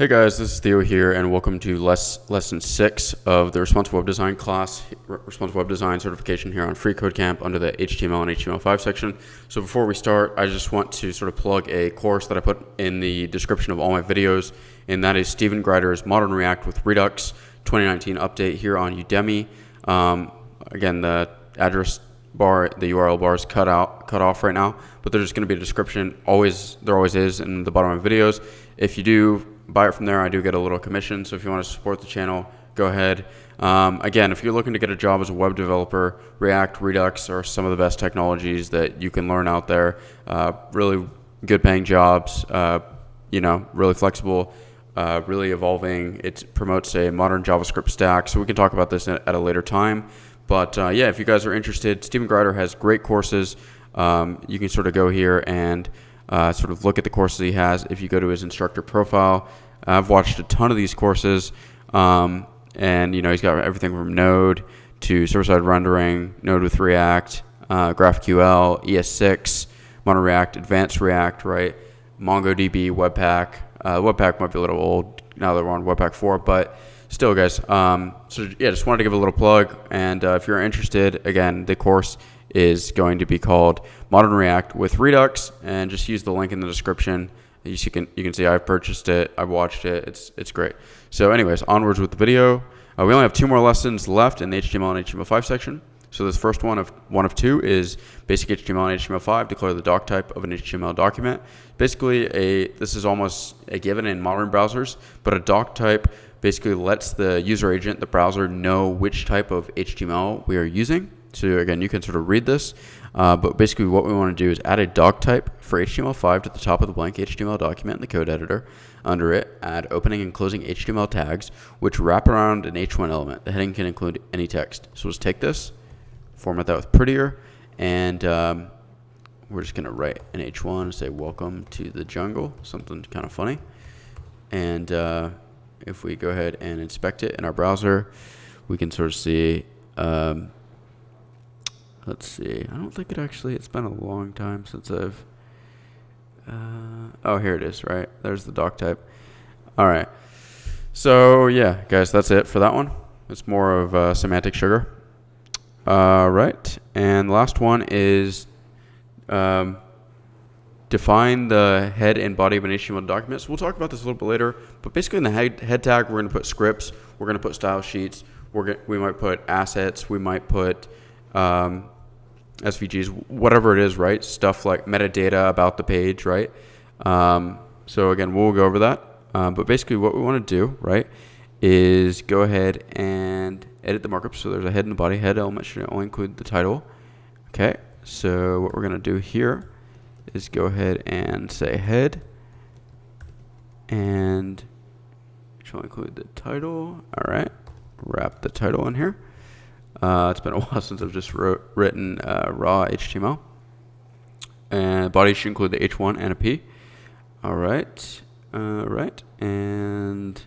Hey guys, this is Theo here, and welcome to lesson 6 of the Responsive Web Design class, Responsive Web Design certification here on Free Code Camp under the HTML and HTML5 section. So before we start, I just want to sort of plug a course that I put in the description of all my videos, and that is Stephen Grider's Modern React with Redux 2019 update here on Udemy. Again, the address bar, the URL bar is cut off right now, but there's just going to be a description. There always is in the bottom of my videos. If you do buy it from there, I do get a little commission, so if you want to support the channel, go ahead. Again, if you're looking to get a job as a web developer, React, Redux are some of the best technologies that you can learn out there. Really good paying jobs, really flexible, really evolving. It promotes a modern JavaScript stack, so we can talk about this at a later time. But yeah, if you guys are interested, Stephen Grider has great courses. You can sort of go here and sort of look at the courses he has. If you go to his instructor profile, I've watched a ton of these courses, and he's got everything from Node to server-side rendering, Node with React, GraphQL, ES6, Mono React, Advanced React, right? MongoDB, Webpack. Webpack might be a little old now that we're on Webpack 4, but still, guys. So yeah, just wanted to give a little plug, and if you're interested, again, the course is going to be called Modern React with Redux, and just use the link in the description. You can see I've purchased it, I've watched it, it's great. So anyways, onwards with the video. We only have 2 more lessons left in the HTML and HTML5 section. So this first one of 2 is basic HTML and HTML5, declare the doc type of an HTML document. Basically, this is almost a given in modern browsers, but a doc type basically lets the user agent, the browser, know which type of HTML we are using. So again, you can sort of read this, but basically what we want to do is add a doc type for HTML5 to the top of the blank HTML document in the code editor. Under it, add opening and closing HTML tags, which wrap around an H1 element. The heading can include any text. So let's take this, format that with prettier, and we're just going to write an H1 and say welcome to the jungle, something kind of funny. And if we go ahead and inspect it in our browser, we can sort of see, let's see, I don't think it's been a long time since I've, oh, here it is, right? There's the doc type. All right. So yeah, guys, that's it for that one. It's more of semantic sugar. Right. And the last one is define the head and body of an HTML document. So we'll talk about this a little bit later, but basically in the head tag, we're going to put scripts, we're going to put style sheets, we might put assets, we might put SVGs, whatever it is, right? Stuff like metadata about the page, right? So again, we'll go over that. But basically what we want to do, right, is go ahead and edit the markup. So there's a head and a body. Head element should only include the title. Okay, so what we're going to do here is go ahead and say head, and it should only include the title. All right, wrap the title in here. It's been a while since I've just written raw HTML. And body should include the H1 and a P. All right, right, and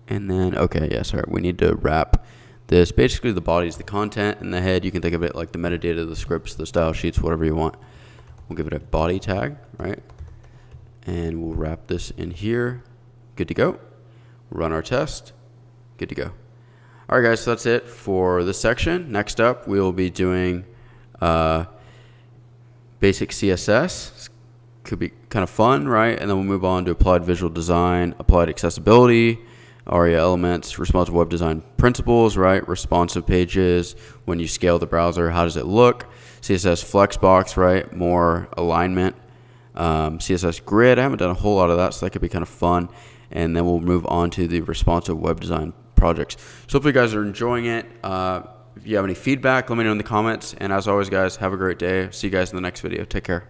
then, okay, yeah, sorry, we need to wrap this. Basically, the body is the content, and the head, you can think of it like the metadata, the scripts, the style sheets, whatever you want. We'll give it a body tag, right? And we'll wrap this in here. Good to go. Run our test. Good to go. All right, guys, so that's it for this section. Next up, we'll be doing basic CSS. Could be kind of fun, right? And then we'll move on to applied visual design, applied accessibility, ARIA elements, responsive web design principles, right? Responsive pages, when you scale the browser, how does it look? CSS flexbox, right? More alignment. CSS grid, I haven't done a whole lot of that, so that could be kind of fun. And then we'll move on to the responsive web design projects. So hopefully you guys are enjoying it. If you have any feedback, let me know in the comments. And as always, guys, have a great day. See you guys in the next video. Take care.